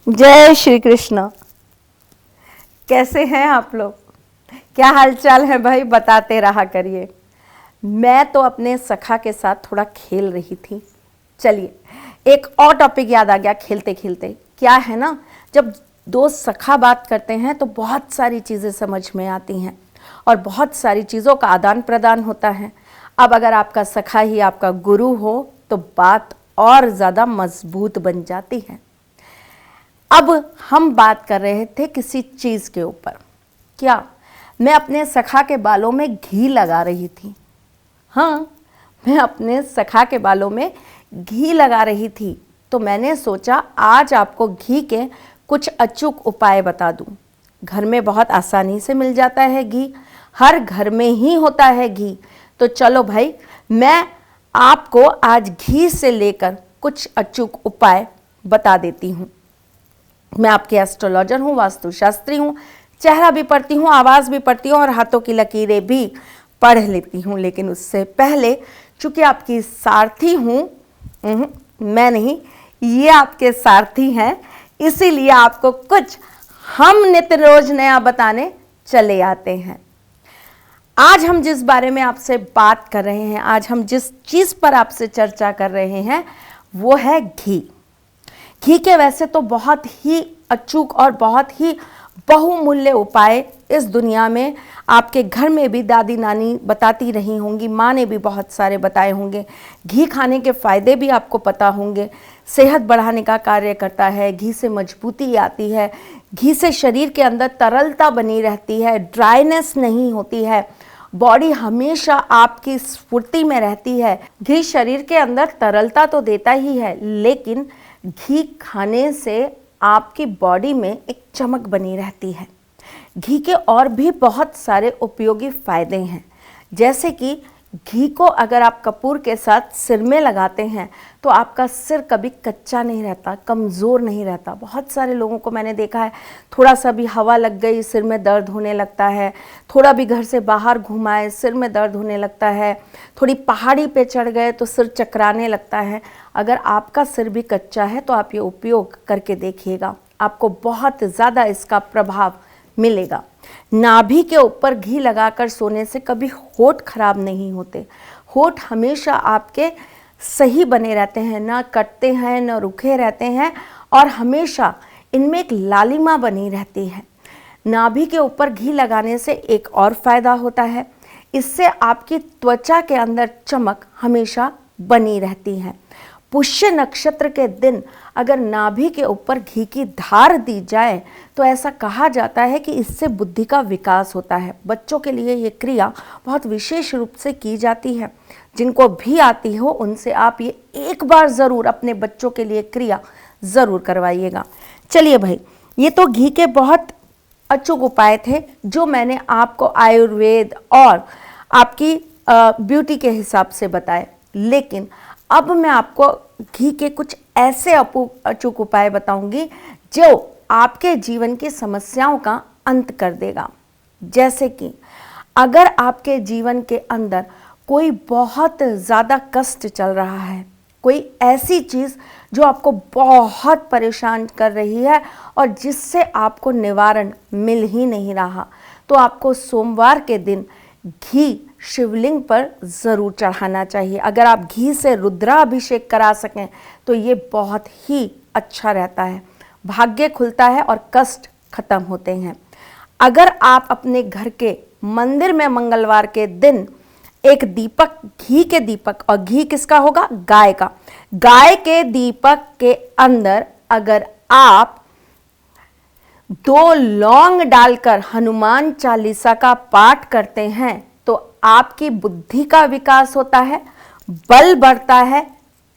जय श्री कृष्ण। कैसे हैं आप लोग? क्या हालचाल है भाई? बताते रहा करिए। मैं तो अपने सखा के साथ थोड़ा खेल रही थी। चलिए, एक और टॉपिक याद आ गया खेलते खेलते। क्या है ना, जब दो सखा बात करते हैं तो बहुत सारी चीज़ें समझ में आती हैं और बहुत सारी चीज़ों का आदान प्रदान होता है। अब अगर आपका सखा ही आपका गुरु हो तो बात और ज़्यादा मजबूत बन जाती है। अब हम बात कर रहे थे किसी चीज़ के ऊपर। क्या मैं अपने सखा के बालों में घी लगा रही थी? हाँ, मैं अपने सखा के बालों में घी लगा रही थी। तो मैंने सोचा आज आपको घी के कुछ अचूक उपाय बता दूं। घर में बहुत आसानी से मिल जाता है घी, हर घर में ही होता है घी। तो चलो भाई, मैं आपको आज घी से लेकर कुछ अचूक उपाय बता देती हूँ। मैं आपकी एस्ट्रोलॉजर हूँ, वास्तुशास्त्री हूँ, चेहरा भी पढ़ती हूँ, आवाज़ भी पढ़ती हूँ और हाथों की लकीरें भी पढ़ लेती हूँ। लेकिन उससे पहले चूँकि आपकी सारथी हूँ, मैं नहीं, ये आपके सारथी हैं, इसीलिए आपको कुछ हम नित्य रोज नया बताने चले आते हैं। आज हम जिस बारे में आपसे बात कर रहे हैं, आज हम जिस चीज़ पर आपसे चर्चा कर रहे हैं वो है घी। घी के वैसे तो बहुत ही अचूक और बहुत ही बहुमूल्य उपाय इस दुनिया में आपके घर में भी दादी नानी बताती रही होंगी, माँ ने भी बहुत सारे बताए होंगे। घी खाने के फ़ायदे भी आपको पता होंगे। सेहत बढ़ाने का कार्य करता है, घी से मजबूती आती है, घी से शरीर के अंदर तरलता बनी रहती है, ड्राइनेस नहीं होती है, बॉडी हमेशा आपकी स्फूर्ति में रहती है। घी शरीर के अंदर तरलता तो देता ही है, लेकिन घी खाने से आपकी बॉडी में एक चमक बनी रहती है। घी के और भी बहुत सारे उपयोगी फ़ायदे हैं, जैसे कि घी को अगर आप कपूर के साथ सिर में लगाते हैं तो आपका सिर कभी कच्चा नहीं रहता, कमज़ोर नहीं रहता। बहुत सारे लोगों को मैंने देखा है, थोड़ा सा भी हवा लग गई सिर में दर्द होने लगता है, थोड़ा भी घर से बाहर घुमाए सिर में दर्द होने लगता है, थोड़ी पहाड़ी पे चढ़ गए तो सिर चकराने लगता है। अगर आपका सिर भी कच्चा है तो आप ये उपयोग करके देखिएगा, आपको बहुत ज़्यादा इसका प्रभाव मिलेगा। नाभि के ऊपर घी लगाकर सोने से कभी होंठ खराब नहीं होते, होंठ हमेशा आपके सही बने रहते हैं, ना कटते हैं ना रुखे रहते हैं और हमेशा इनमें एक लालिमा बनी रहती है। नाभि के ऊपर घी लगाने से एक और फ़ायदा होता है, इससे आपकी त्वचा के अंदर चमक हमेशा बनी रहती है। पुष्य नक्षत्र के दिन अगर नाभि के ऊपर घी की धार दी जाए तो ऐसा कहा जाता है कि इससे बुद्धि का विकास होता है। बच्चों के लिए ये क्रिया बहुत विशेष रूप से की जाती है। जिनको भी आती हो उनसे आप ये एक बार ज़रूर अपने बच्चों के लिए क्रिया ज़रूर करवाइएगा। चलिए भाई, ये तो घी के बहुत अचूक उपाय थे जो मैंने आपको आयुर्वेद और आपकी ब्यूटी के हिसाब से बताए। लेकिन अब मैं आपको घी के कुछ ऐसे अचूक उपाय बताऊंगी जो आपके जीवन की समस्याओं का अंत कर देगा। जैसे कि अगर आपके जीवन के अंदर कोई बहुत ज़्यादा कष्ट चल रहा है, कोई ऐसी चीज़ जो आपको बहुत परेशान कर रही है और जिससे आपको निवारण मिल ही नहीं रहा, तो आपको सोमवार के दिन घी शिवलिंग पर ज़रूर चढ़ाना चाहिए। अगर आप घी से रुद्राभिषेक करा सकें तो ये बहुत ही अच्छा रहता है, भाग्य खुलता है और कष्ट खत्म होते हैं। अगर आप अपने घर के मंदिर में मंगलवार के दिन एक दीपक, घी के दीपक, और घी किसका होगा? गाय का। गाय के दीपक के अंदर अगर आप 2 लौंग डालकर हनुमान चालीसा का पाठ करते हैं तो आपकी बुद्धि का विकास होता है, बल बढ़ता है,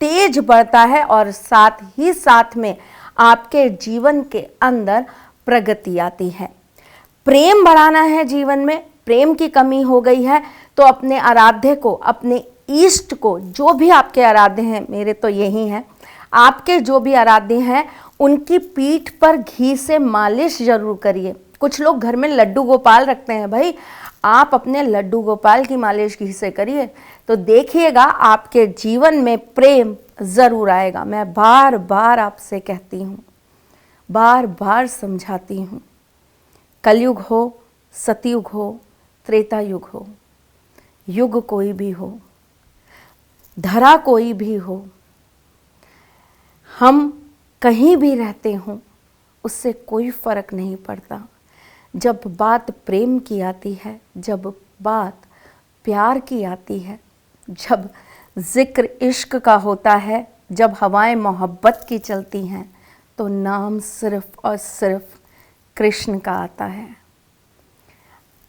तेज बढ़ता है और साथ ही साथ में आपके जीवन के अंदर प्रगति आती है। प्रेम बढ़ाना है जीवन में, प्रेम की कमी हो गई है तो अपने आराध्य को, अपने इष्ट को, जो भी आपके आराध्य हैं, मेरे तो यही हैं, आपके जो भी आराध्य हैं उनकी पीठ पर घी से मालिश जरूर करिए। कुछ लोग घर में लड्डू गोपाल रखते हैं, भाई आप अपने लड्डू गोपाल की मालिश घी से करिए तो देखिएगा आपके जीवन में प्रेम ज़रूर आएगा। मैं बार बार आपसे कहती हूँ, बार बार समझाती हूँ। कलयुग हो, सतयुग हो, त्रेता युग हो, युग कोई भी हो, धरा कोई भी हो, हम कहीं भी रहते हों, उससे कोई फ़र्क नहीं पड़ता। जब बात प्रेम की आती है, जब बात प्यार की आती है, जब ज़िक्र इश्क का होता है, जब हवाएं मोहब्बत की चलती हैं, तो नाम सिर्फ़ और सिर्फ कृष्ण का आता है।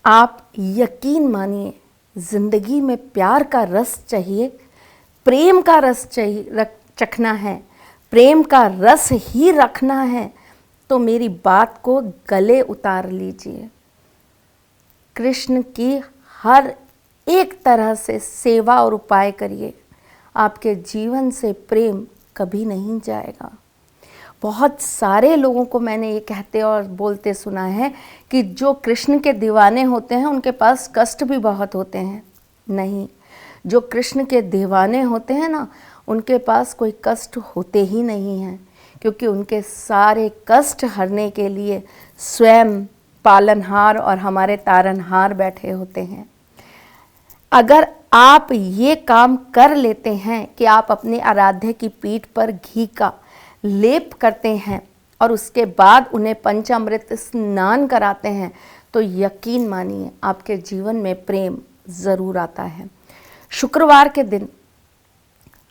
आप यकीन मानिए, ज़िंदगी में प्यार का रस चाहिए, प्रेम का रस चाहिए, चखना है, प्रेम का रस ही रखना है, तो मेरी बात को गले उतार लीजिए। कृष्ण की हर एक तरह से सेवा और उपाय करिए, आपके जीवन से प्रेम कभी नहीं जाएगा। बहुत सारे लोगों को मैंने ये कहते और बोलते सुना है कि जो कृष्ण के दीवाने होते हैं उनके पास कष्ट भी बहुत होते हैं। नहीं, जो कृष्ण के दीवाने होते हैं ना, उनके पास कोई कष्ट होते ही नहीं हैं, क्योंकि उनके सारे कष्ट हरने के लिए स्वयं पालनहार और हमारे तारनहार बैठे होते हैं। अगर आप ये काम कर लेते हैं कि आप अपने आराध्य की पीठ पर घी का लेप करते हैं और उसके बाद उन्हें पंचामृत स्नान कराते हैं, तो यकीन मानिए आपके जीवन में प्रेम ज़रूर आता है। शुक्रवार के दिन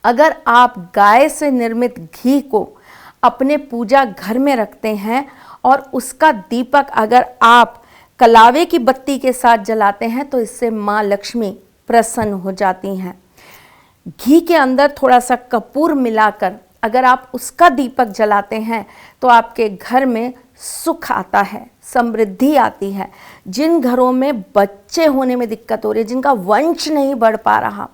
अगर आप गाय से निर्मित घी को अपने पूजा घर में रखते हैं और उसका दीपक अगर आप कलावे की बत्ती के साथ जलाते हैं, तो इससे माँ लक्ष्मी प्रसन्न हो जाती हैं। घी के अंदर थोड़ा सा कपूर मिलाकर अगर आप उसका दीपक जलाते हैं, तो आपके घर में सुख आता है, समृद्धि आती है। जिन घरों में बच्चे होने में दिक्कत हो रही है, जिनका वंश नहीं बढ़ पा रहा,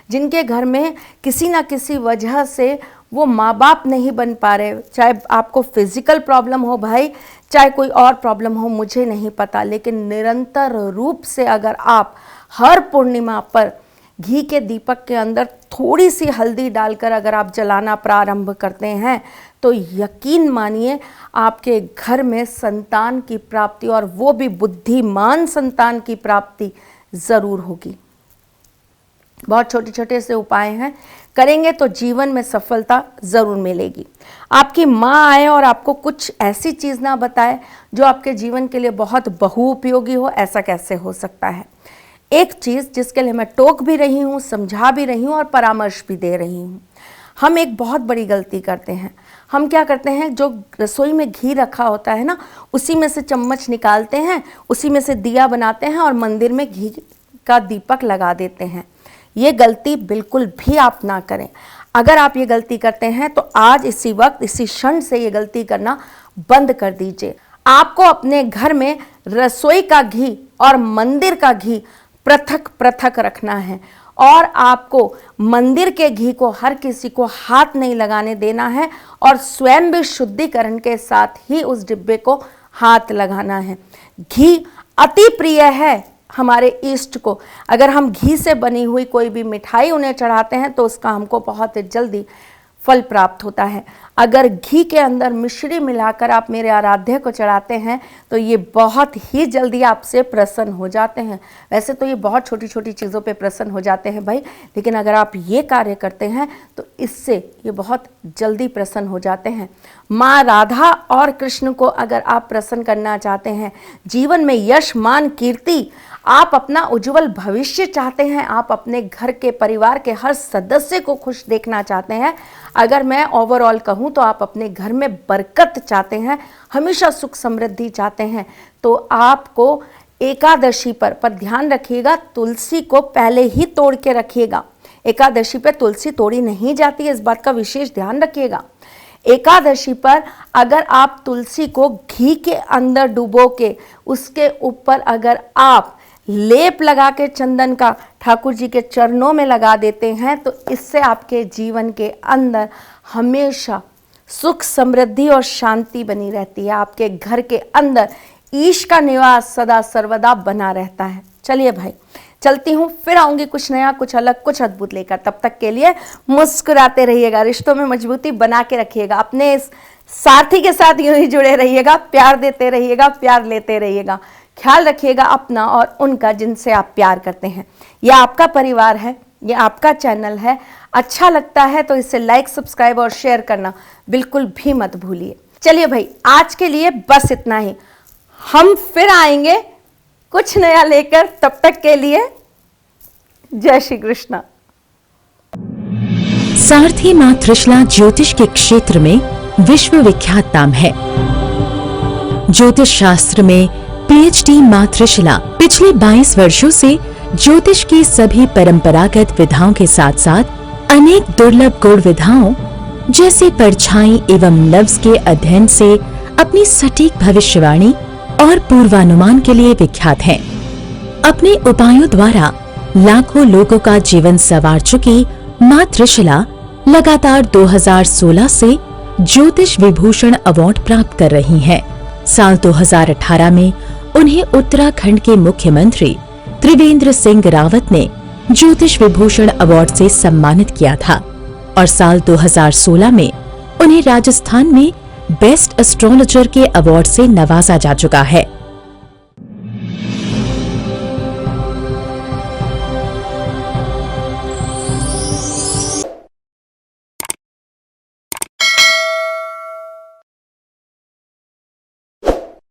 जिनके घर में किसी ना किसी वजह से वो माँ बाप नहीं बन पा रहे, चाहे आपको फिजिकल प्रॉब्लम हो भाई, चाहे कोई और प्रॉब्लम हो, मुझे नहीं पता, लेकिन निरंतर रूप से अगर आप हर पूर्णिमा पर घी के दीपक के अंदर थोड़ी सी हल्दी डालकर अगर आप जलाना प्रारंभ करते हैं, तो यकीन मानिए आपके घर में संतान की प्राप्ति, और वो भी बुद्धिमान संतान की प्राप्ति ज़रूर होगी। बहुत छोटे छोटे से उपाय हैं, करेंगे तो जीवन में सफलता ज़रूर मिलेगी। आपकी माँ आए और आपको कुछ ऐसी चीज़ ना बताए जो आपके जीवन के लिए बहुत बहुउपयोगी हो, ऐसा कैसे हो सकता है। एक चीज़ जिसके लिए मैं टोक भी रही हूँ, समझा भी रही हूँ और परामर्श भी दे रही हूँ। हम एक बहुत बड़ी गलती करते हैं। हम क्या करते हैं, जो रसोई में घी रखा होता है ना, उसी में से चम्मच निकालते हैं, उसी में से दिया बनाते हैं और मंदिर में घी का दीपक लगा देते हैं। ये गलती बिल्कुल भी आप ना करें। अगर आप ये गलती करते हैं तो आज इसी वक्त इसी क्षण से ये गलती करना बंद कर दीजिए। आपको अपने घर में रसोई का घी और मंदिर का घी पृथक पृथक रखना है, और आपको मंदिर के घी को हर किसी को हाथ नहीं लगाने देना है, और स्वयं भी शुद्धिकरण के साथ ही उस डिब्बे को हाथ लगाना है। घी अति प्रिय है हमारे इष्ट को। अगर हम घी से बनी हुई कोई भी मिठाई उन्हें चढ़ाते हैं तो उसका हमको बहुत जल्दी फल प्राप्त होता है। अगर घी के अंदर मिश्री मिलाकर आप मेरे आराध्य को चढ़ाते हैं तो ये बहुत ही जल्दी आपसे प्रसन्न हो जाते हैं। वैसे तो ये बहुत छोटी छोटी चीज़ों पे प्रसन्न हो जाते हैं भाई, लेकिन अगर आप ये कार्य करते हैं तो इससे ये बहुत जल्दी प्रसन्न हो जाते हैं। माँ राधा और कृष्ण को अगर आप प्रसन्न करना चाहते हैं, जीवन में यश मान कीर्ति, आप अपना उज्जवल भविष्य चाहते हैं, आप अपने घर के परिवार के हर सदस्य को खुश देखना चाहते हैं, अगर मैं ओवरऑल कहूँ तो आप अपने घर में बरकत चाहते हैं, हमेशा सुख समृद्धि चाहते हैं, तो आपको एकादशी पर ध्यान रखिएगा, तुलसी को पहले ही तोड़ के रखिएगा। एकादशी पर तुलसी तोड़ी नहीं जाती है, इस बात का विशेष ध्यान रखिएगा। एकादशी पर अगर आप तुलसी को घी के अंदर डुबो के उसके ऊपर अगर आप लेप लगा के चंदन का ठाकुर जी के चरणों में लगा देते हैं, तो इससे आपके जीवन के अंदर हमेशा सुख समृद्धि और शांति बनी रहती है। आपके घर के अंदर ईश का निवास सदा सर्वदा बना रहता है। चलिए भाई, चलती हूँ, फिर आऊंगी कुछ नया, कुछ अलग, कुछ अद्भुत लेकर। तब तक के लिए मुस्कुराते रहिएगा, रिश्तों में मजबूती बना के रखिएगा, अपने साथी के साथ यूं ही जुड़े रहिएगा, प्यार देते रहिएगा, प्यार लेते रहिएगा, ख्याल रखिएगा अपना और उनका जिनसे आप प्यार करते हैं। यह आपका परिवार है, ये आपका चैनल है। अच्छा लगता है तो इसे लाइक, सब्सक्राइब और शेयर करना बिल्कुल भी मत भूलिए। चलिए भाई, आज के लिए बस इतना ही। हम फिर आएंगे कुछ नया लेकर। तब तक के लिए जय श्री कृष्णा। सारथी मां त्रिशला ज्योतिष के क्षेत्र में विश्वविख्यात नाम है। ज्योतिष शास्त्र में पीएचडी मां त्रिशला पिछले 22 वर्षों से ज्योतिष की सभी परंपरागत विधाओं के साथ साथ अनेक दुर्लभ गूढ़ विधाओं जैसे परछाई एवं लफ्ज के अध्ययन से अपनी सटीक भविष्यवाणी और पूर्वानुमान के लिए विख्यात हैं। अपने उपायों द्वारा लाखों लोगों का जीवन संवार चुकी मां त्रिशला लगातार 2016 से ज्योतिष विभूषण अवार्ड प्राप्त कर रही हैं। साल 2018 में उन्हें उत्तराखंड के मुख्यमंत्री त्रिवेंद्र सिंह रावत ने ज्योतिष विभूषण अवार्ड से सम्मानित किया था और साल 2016 में उन्हें राजस्थान में बेस्ट एस्ट्रोलॉजर के अवार्ड से नवाजा जा चुका है।